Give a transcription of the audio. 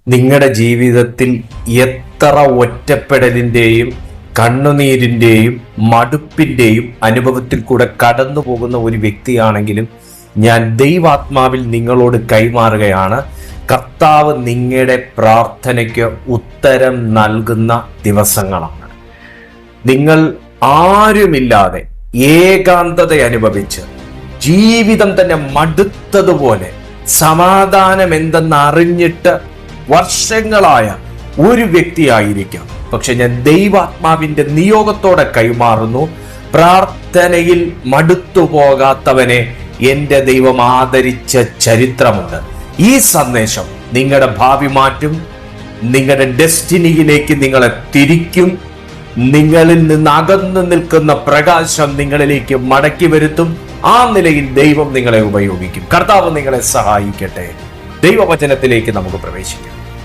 നിങ്ങളുടെ ജീവിതത്തിൽ എത്ര ഒറ്റപ്പെടലിൻ്റെയും കണ്ണുനീരിൻ്റെയും മടുപ്പിൻ്റെയും അനുഭവത്തിൽ കൂടെ കടന്നു പോകുന്ന ഒരു വ്യക്തിയാണെങ്കിലും ഞാൻ ദൈവാത്മാവിൽ നിങ്ങളോട് കൈമാറുകയാണ്. കർത്താവ് നിങ്ങളുടെ പ്രാർത്ഥനയ്ക്ക് ഉത്തരം നൽകുന്ന ദിവസങ്ങളാണ്. നിങ്ങൾ ആരുമില്ലാതെ ഏകാന്തത അനുഭവിച്ച് ജീവിതം തന്നെ മടുത്തതുപോലെ സമാധാനം എന്തെന്ന് അറിഞ്ഞിട്ട് വർഷങ്ങളായ ഒരു വ്യക്തിയായിരിക്കാം. പക്ഷെ ഞാൻ ദൈവാത്മാവിന്റെ നിയോഗത്തോടെ കൈമാറുന്നു. പ്രാർത്ഥനയിൽ മടുത്തു പോകാത്തവനെ എൻ്റെ ദൈവം ആദരിച്ച ചരിത്രമുണ്ട്. ഈ സന്ദേശം നിങ്ങളുടെ ഭാവി മാറ്റും, നിങ്ങളുടെ ഡെസ്റ്റിനിയിലേക്ക് നിങ്ങളെ തിരിക്കും, നിങ്ങളിൽ നിന്ന് അകന്നു നിൽക്കുന്ന പ്രകാശം നിങ്ങളിലേക്ക് മടക്കി വരുത്തും. ആ നിലയിൽ ദൈവം നിങ്ങളെ ഉപയോഗിക്കും. കർത്താവ് നിങ്ങളെ സഹായിക്കട്ടെ. ദൈവവചനത്തിലേക്ക് നമുക്ക് പ്രവേശിക്കാം.